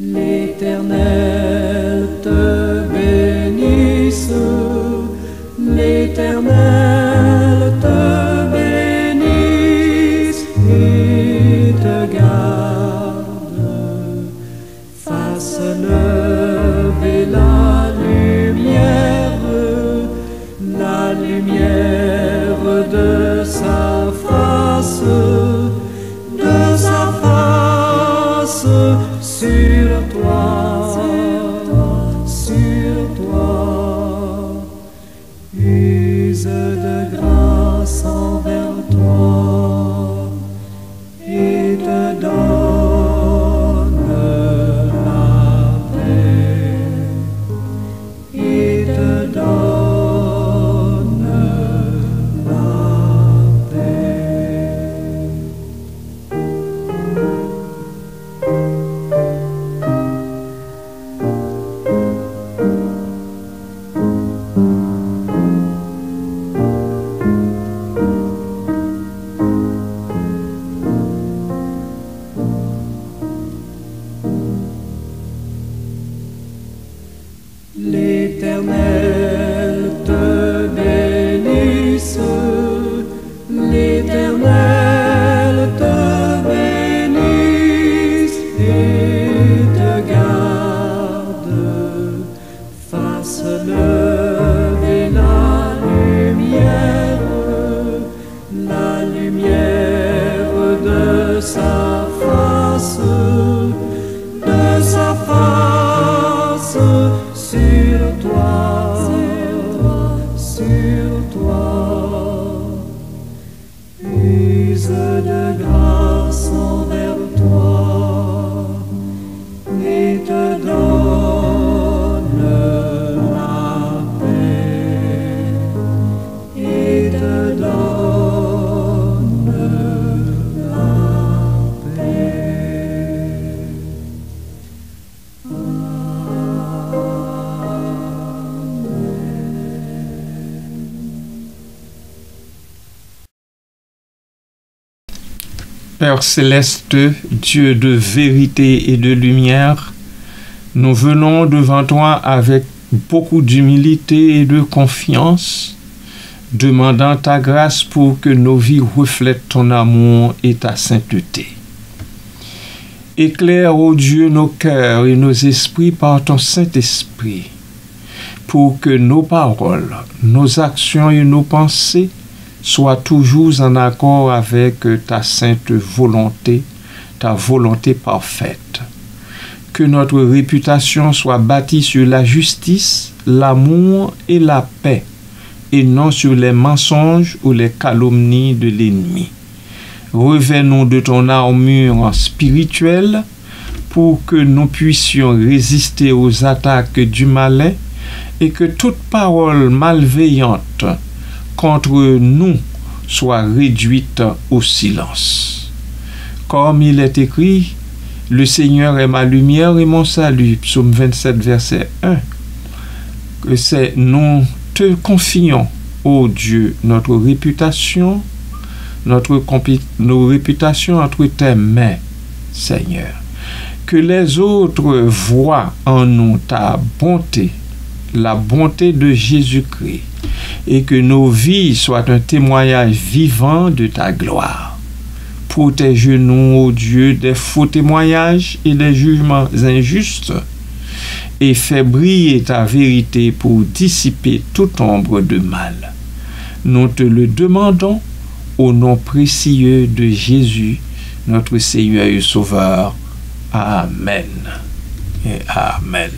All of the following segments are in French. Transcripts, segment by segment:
L'Éternel te bénisse, l'Éternel te bénisse et te garde, fasse lever la lumière de sa face sur toi, use de grâce envers toi et te donne la paix, et te donne la paix. L'Éternel te bénisse, l'Éternel te bénisse et te garde, fasse lever la lumière de sa face sur toi, use de grâce envers toi et te donne la paix, et te donne la paix. Père céleste, Dieu de vérité et de lumière, nous venons devant toi avec beaucoup d'humilité et de confiance, demandant ta grâce pour que nos vies reflètent ton amour et ta sainteté. Éclaire, ô Dieu, nos cœurs et nos esprits par ton Saint-Esprit, pour que nos paroles, nos actions et nos pensées soient toujours en accord avec ta sainte volonté, ta volonté parfaite. Que notre réputation soit bâtie sur la justice, l'amour et la paix, et non sur les mensonges ou les calomnies de l'ennemi. Revêt-nous de ton armure spirituelle pour que nous puissions résister aux attaques du malin et que toute parole malveillante contre nous soit réduite au silence. Comme il est écrit, le Seigneur est ma lumière et mon salut, psaume 27, verset 1. Que c'est nous te confions, ô Dieu, nos réputations entre tes mains, Seigneur. Que les autres voient en nous ta bonté, la bonté de Jésus-Christ, et que nos vies soient un témoignage vivant de ta gloire. Protège-nous, ô Dieu, des faux témoignages et des jugements injustes, et fais briller ta vérité pour dissiper toute ombre de mal. Nous te le demandons au nom précieux de Jésus, notre Seigneur et Sauveur. Amen et Amen.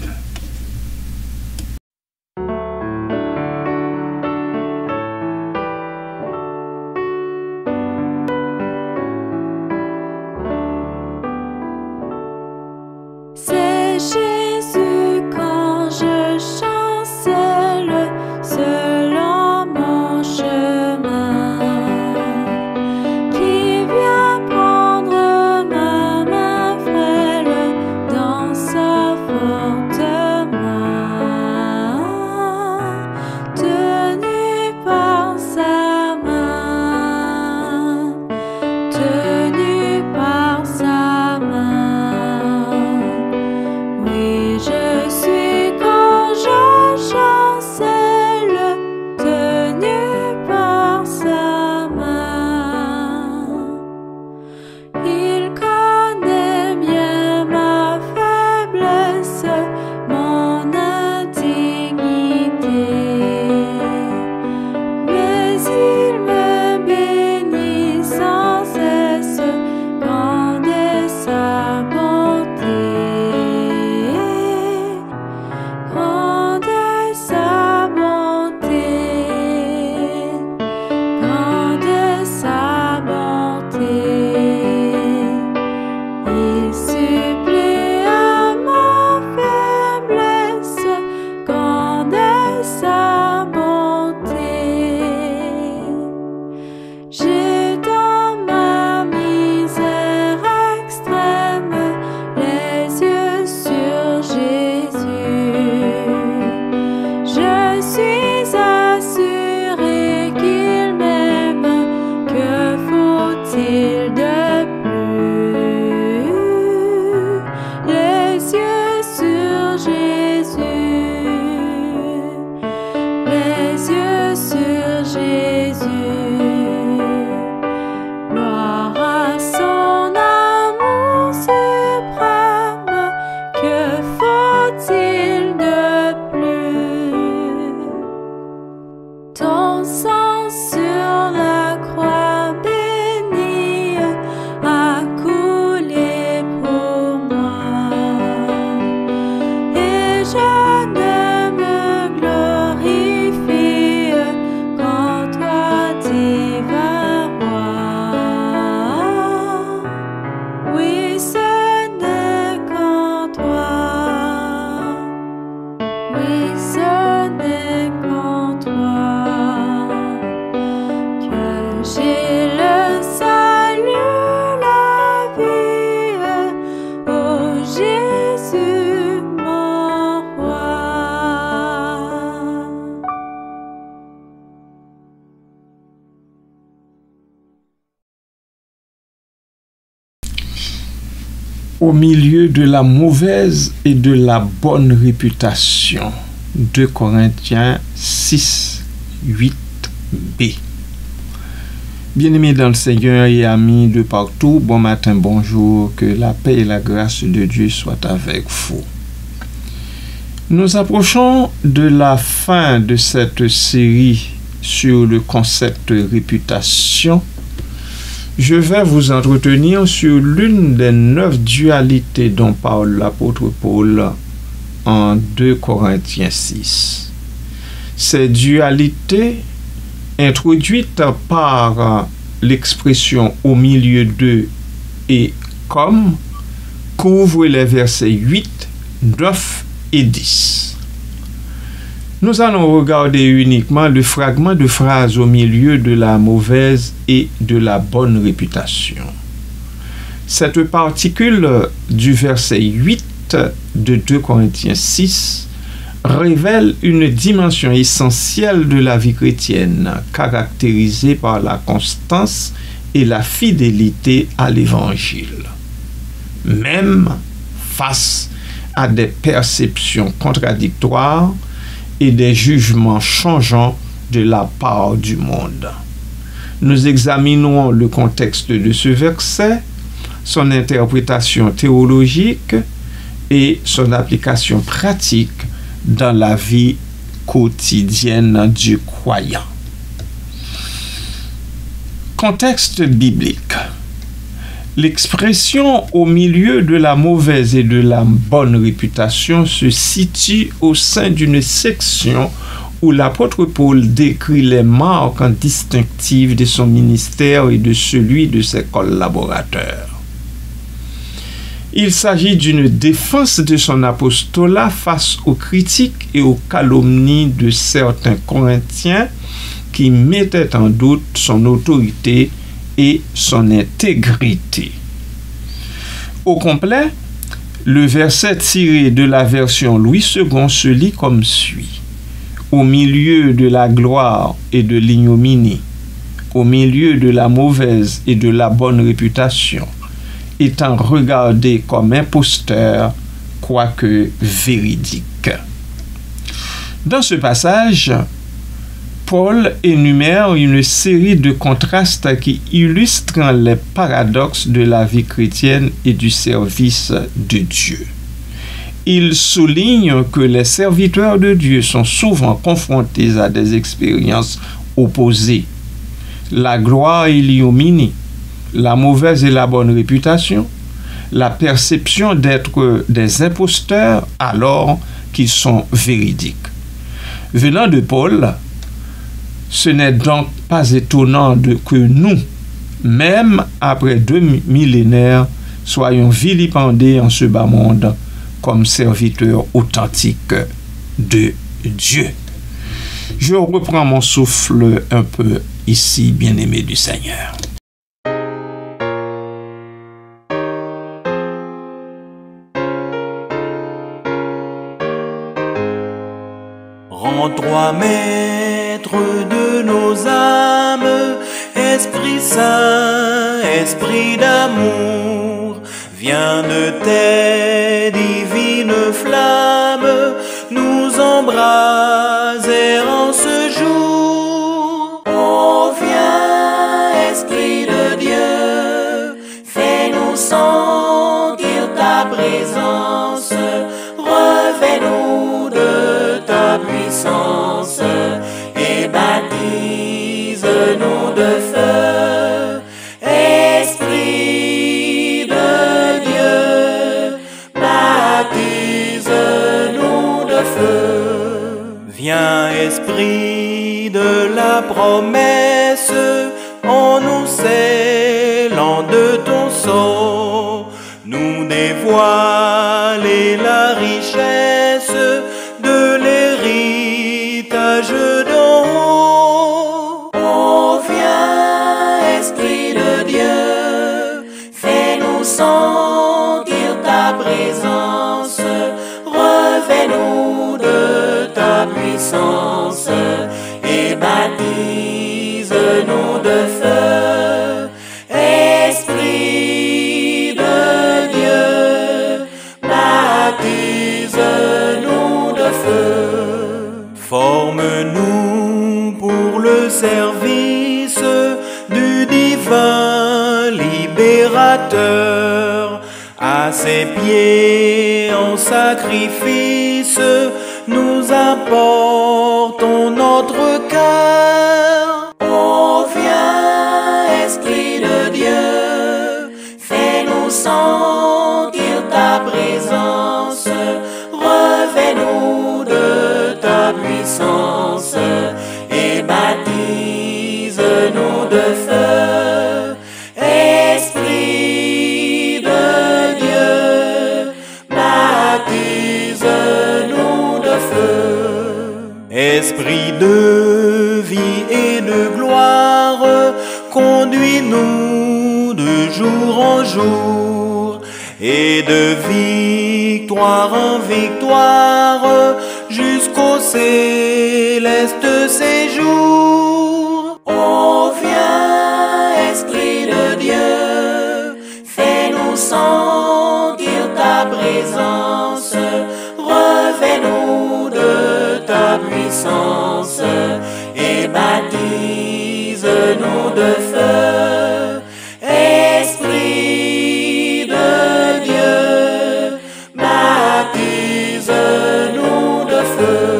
C'est Jésus quand je chancelle selon mon chemin, qui vient prendre ma main frêle dans sa forteresse. oui, ce n'est qu'en toi que j'ai le salut, la vie, ô Jésus, mon roi. Au milieu de la mauvaise et de la bonne réputation. 2 Corinthiens 6, 8b. Bien-aimés dans le Seigneur et amis de partout, bon matin, bonjour, que la paix et la grâce de Dieu soient avec vous. Nous approchons de la fin de cette série sur le concept réputation. Je vais vous entretenir sur l'une des 9 dualités dont parle l'apôtre Paul en 2 Corinthiens 6. Ces dualités, introduites par l'expression au milieu de et comme, couvrent les versets 8, 9 et 10. Nous allons regarder uniquement le fragment de phrase au milieu de la mauvaise et de la bonne réputation. Cette particule du verset 8 de 2 Corinthiens 6 révèle une dimension essentielle de la vie chrétienne, caractérisée par la constance et la fidélité à l'Évangile, même face à des perceptions contradictoires et des jugements changeants de la part du monde. Nous examinerons le contexte de ce verset, son interprétation théologique et son application pratique dans la vie quotidienne du croyant. Contexte biblique. L'expression au milieu de la mauvaise et de la bonne réputation se situe au sein d'une section où l'apôtre Paul décrit les marques distinctives de son ministère et de celui de ses collaborateurs. Il s'agit d'une défense de son apostolat face aux critiques et aux calomnies de certains Corinthiens qui mettaient en doute son autorité et son intégrité. Au complet, le verset tiré de la version Louis II se lit comme suit. Au milieu de la gloire et de l'ignominie, au milieu de la mauvaise et de la bonne réputation, étant regardé comme imposteur, quoique véridique. Dans ce passage, Paul énumère une série de contrastes qui illustrent les paradoxes de la vie chrétienne et du service de Dieu. Il souligne que les serviteurs de Dieu sont souvent confrontés à des expériences opposées. La gloire et l'ignominie, la mauvaise et la bonne réputation, la perception d'être des imposteurs alors qu'ils sont véridiques. Venant de Paul, ce n'est donc pas étonnant que nous, même après 2 millénaires, soyons vilipendés en ce bas monde comme serviteurs authentiques de Dieu. Je reprends mon souffle un peu ici, bien-aimé du Seigneur. Rends-toi maître de nos âmes, Esprit Saint, Esprit d'amour, viens de tes divines flammes, nous embraser en ce jour. Oh, viens, Esprit de Dieu, fais-nous sentir ta présence, revêt-nous de ta puissance et baptise-nous de feu. Esprit de Dieu, baptise-nous de feu. Viens, Esprit de la promesse, en nous scellant de ton sceau, nous dévoiler la richesse de jeu d'en haut. Oh, viens, Esprit de Dieu, fais-nous sentir ta présence, revêt-nous de ta puissance et baptise-nous de feu. Esprit de Dieu, baptise-nous de feu. Forme-nous pour le service du divin libérateur. À ses pieds en sacrifice, nous apportons notre cœur. Oh, viens, Esprit de Dieu, fais-nous sentir ta présence, revêt-nous de ta puissance et baptise-nous de feu. Esprit de Dieu, baptise-nous de feu. Esprit de vie et de gloire, conduis-nous de jour en jour et de victoire en victoire jusqu'au céleste séjour. Oh, viens, Esprit de Dieu, fais-nous sentir ta présence, revêt-nous de ta puissance et baptise-nous de feu. Esprit de Dieu, baptise-nous de feu.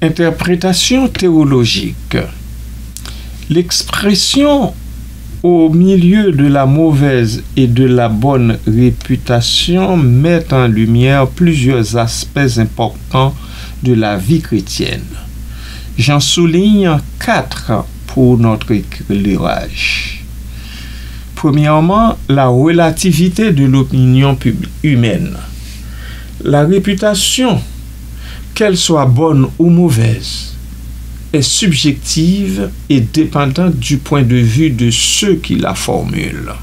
Interprétation théologique. L'expression au milieu de la mauvaise et de la bonne réputation met en lumière plusieurs aspects importants de la vie chrétienne. J'en souligne 4 pour notre éclairage. Premièrement, la relativité de l'opinion humaine. La réputation, qu'elle soit bonne ou mauvaise, est subjective et dépendante du point de vue de ceux qui la formulent.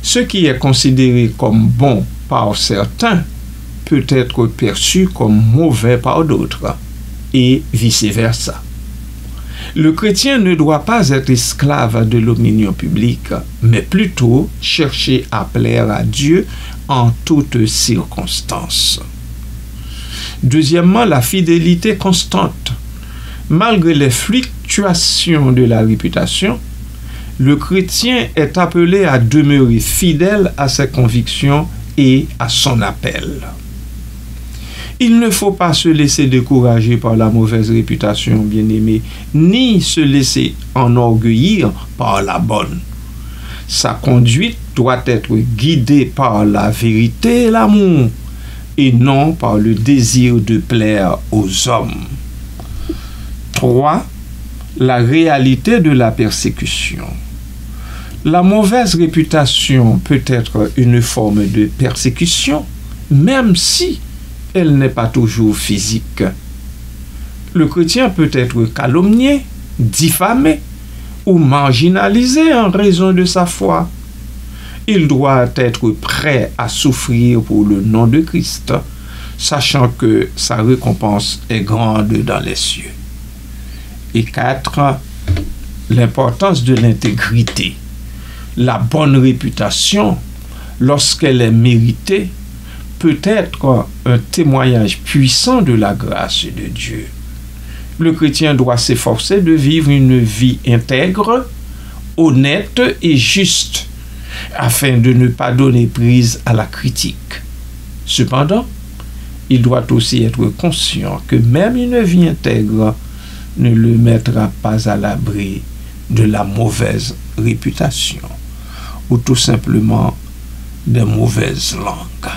Ce qui est considéré comme bon par certains peut être perçu comme mauvais par d'autres, et vice-versa. Le chrétien ne doit pas être esclave de l'opinion publique, mais plutôt chercher à plaire à Dieu en toutes circonstances. Deuxièmement, la fidélité constante. Malgré les fluctuations de la réputation, le chrétien est appelé à demeurer fidèle à ses convictions et à son appel. Il ne faut pas se laisser décourager par la mauvaise réputation, bien-aimé, ni se laisser enorgueillir par la bonne. Sa conduite doit être guidée par la vérité et l'amour, et non par le désir de plaire aux hommes. 3. La réalité de la persécution. La mauvaise réputation peut être une forme de persécution, même si elle n'est pas toujours physique. Le chrétien peut être calomnié, diffamé ou marginalisé en raison de sa foi. Il doit être prêt à souffrir pour le nom de Christ, sachant que sa récompense est grande dans les cieux. Et 4. L'importance de l'intégrité. La bonne réputation, lorsqu'elle est méritée, peut être un témoignage puissant de la grâce de Dieu. Le chrétien doit s'efforcer de vivre une vie intègre, honnête et juste, afin de ne pas donner prise à la critique. Cependant, il doit aussi être conscient que même une vie intègre ne le mettra pas à l'abri de la mauvaise réputation ou tout simplement des mauvaises langues.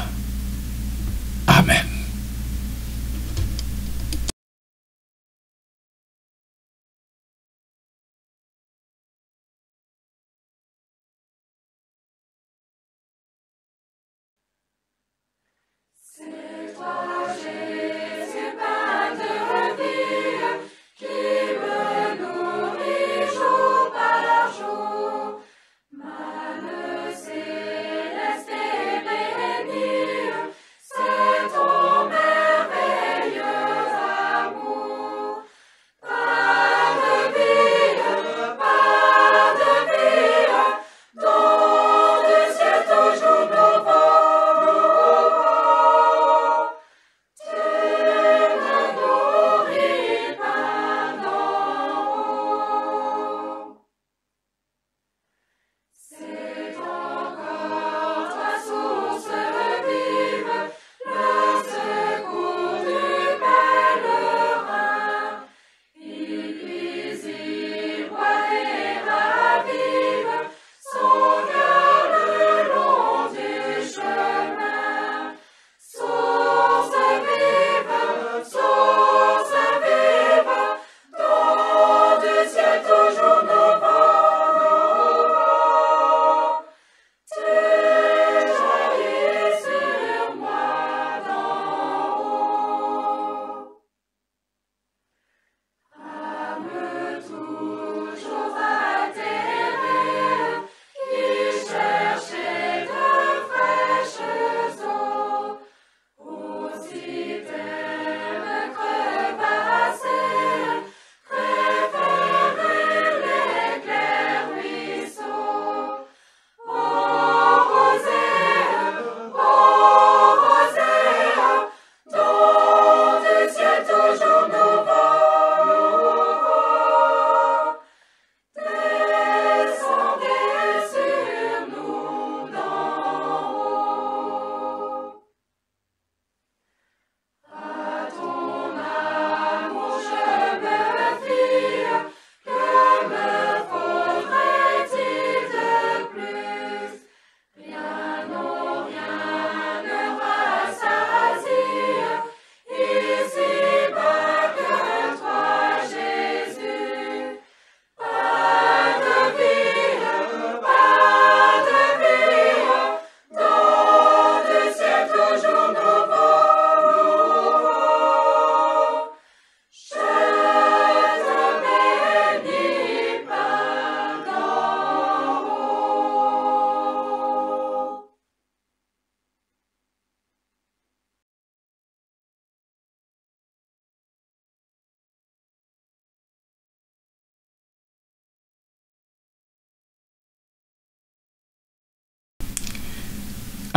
Amen.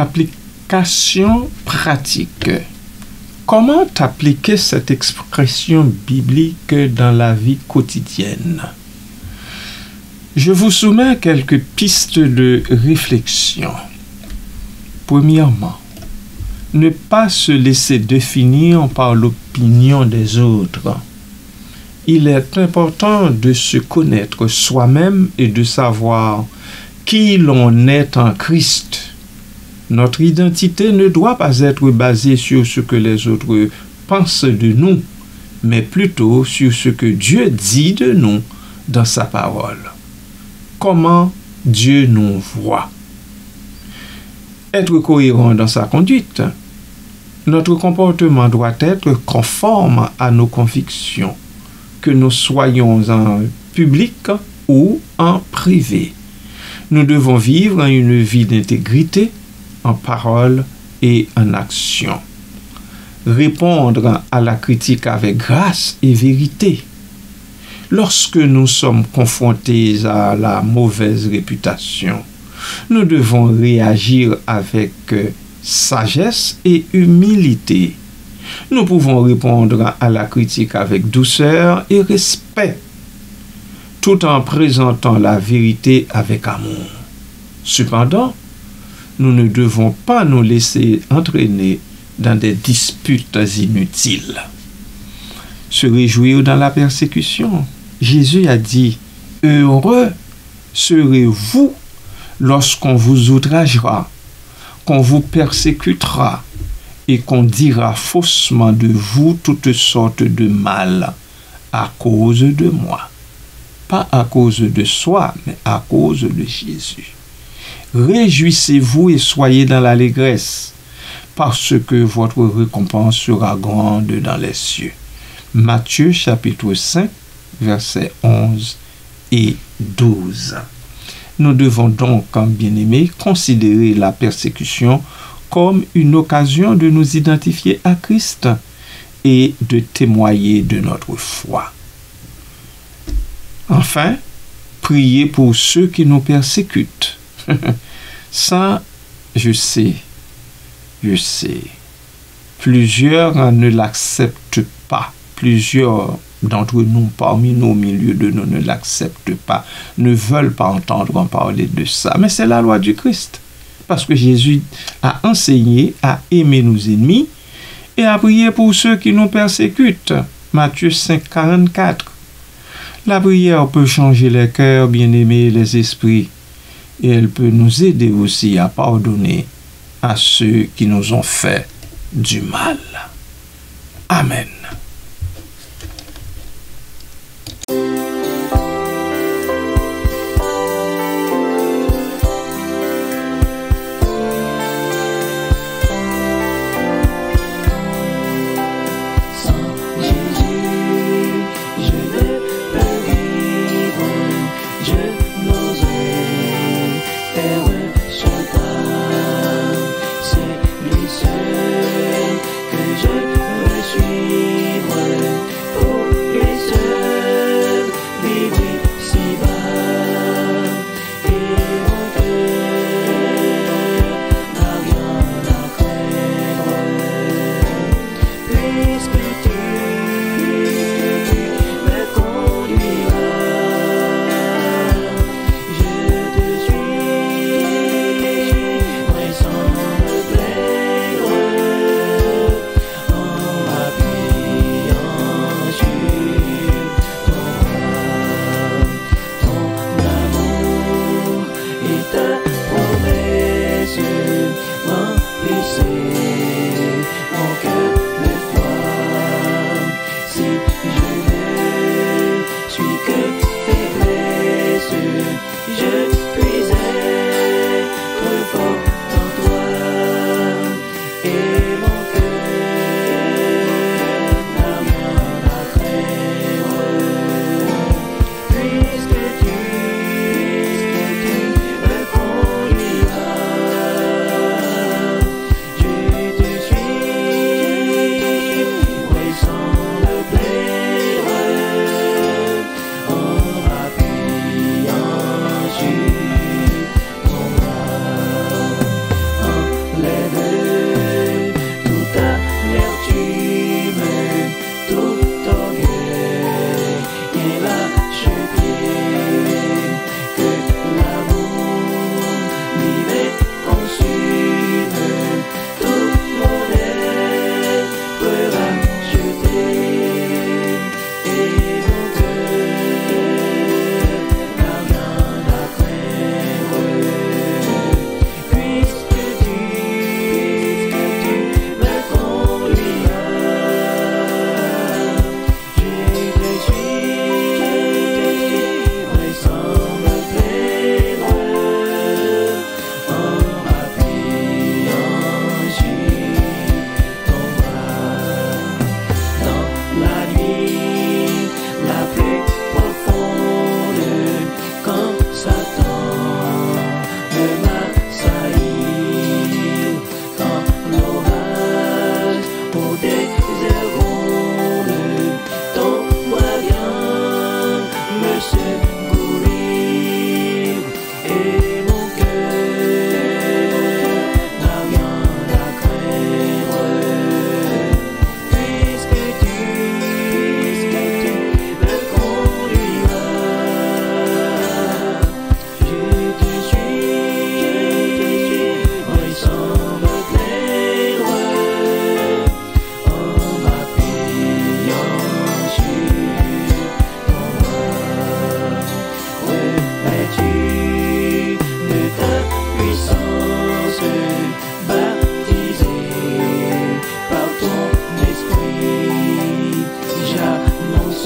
Application pratique. Comment appliquer cette expression biblique dans la vie quotidienne? Je vous soumets quelques pistes de réflexion. Premièrement, ne pas se laisser définir par l'opinion des autres. Il est important de se connaître soi-même et de savoir qui l'on est en Christ. Notre identité ne doit pas être basée sur ce que les autres pensent de nous, mais plutôt sur ce que Dieu dit de nous dans sa parole. Comment Dieu nous voit. Être cohérent dans sa conduite. Notre comportement doit être conforme à nos convictions, que nous soyons en public ou en privé. Nous devons vivre une vie d'intégrité, en parole et en action. Répondre à la critique avec grâce et vérité. Lorsque nous sommes confrontés à la mauvaise réputation, nous devons réagir avec sagesse et humilité. Nous pouvons répondre à la critique avec douceur et respect, tout en présentant la vérité avec amour. Cependant, nous ne devons pas nous laisser entraîner dans des disputes inutiles. Se réjouir dans la persécution. Jésus a dit, « Heureux serez-vous lorsqu'on vous outragera, qu'on vous persécutera et qu'on dira faussement de vous toutes sortes de mal à cause de moi. » Pas à cause de soi, mais à cause de Jésus. Réjouissez-vous et soyez dans l'allégresse, parce que votre récompense sera grande dans les cieux. Matthieu chapitre 5, versets 11 et 12. Nous devons donc, bien-aimés, considérer la persécution comme une occasion de nous identifier à Christ et de témoigner de notre foi. Enfin, priez pour ceux qui nous persécutent. Ça, je sais. Plusieurs ne l'acceptent pas. Plusieurs d'entre nous, parmi nous, au milieu de nous, ne l'acceptent pas, ne veulent pas entendre parler de ça. Mais c'est la loi du Christ. Parce que Jésus a enseigné à aimer nos ennemis et à prier pour ceux qui nous persécutent. Matthieu 5, 44. La prière peut changer les cœurs, bien-aimés, les esprits. Et elle peut nous aider aussi à pardonner à ceux qui nous ont fait du mal. Amen. You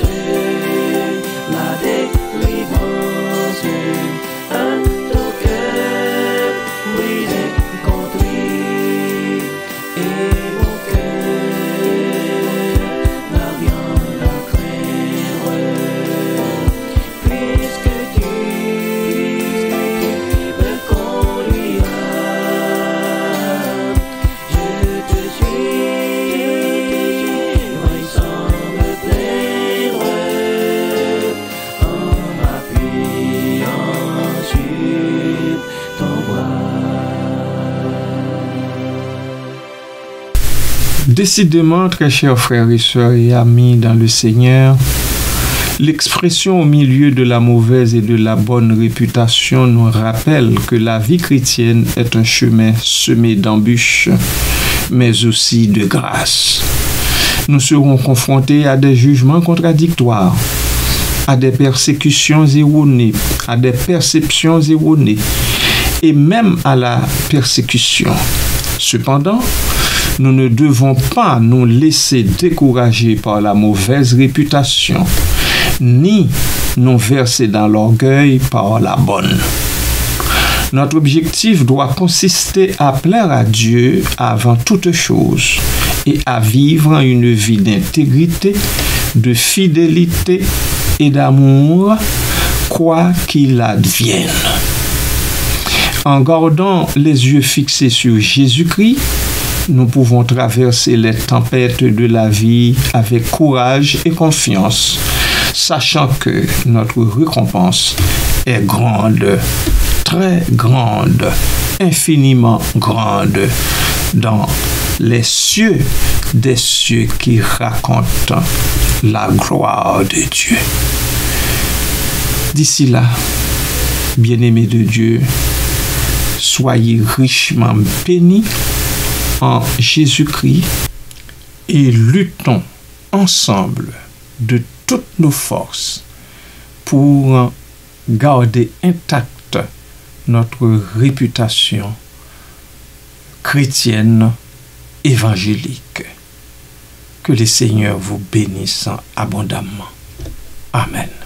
la délivrance à ton cœur brisé, contrit, et mon cœur n'a rien à craindre, puisque tu me conduiras. Je te suivrai sans me plaindre, en m'appuyant sur ton bras. Décidément, très chers frères et sœurs et amis dans le Seigneur, l'expression au milieu de la mauvaise et de la bonne réputation nous rappelle que la vie chrétienne est un chemin semé d'embûches, mais aussi de grâce. Nous serons confrontés à des jugements contradictoires, à des persécutions erronées, à des perceptions erronées, et même à la persécution. Cependant, nous ne devons pas nous laisser décourager par la mauvaise réputation, ni nous verser dans l'orgueil par la bonne. Notre objectif doit consister à plaire à Dieu avant toute chose et à vivre une vie d'intégrité, de fidélité et d'amour, quoi qu'il advienne. En gardant les yeux fixés sur Jésus-Christ, nous pouvons traverser les tempêtes de la vie avec courage et confiance, sachant que notre récompense est grande, très grande, infiniment grande, dans les cieux des cieux qui racontent la gloire de Dieu. D'ici là, bien-aimés de Dieu, soyez richement bénis en Jésus-Christ et luttons ensemble de toutes nos forces pour garder intacte notre réputation chrétienne évangélique. Que le Seigneur vous bénisse abondamment. Amen.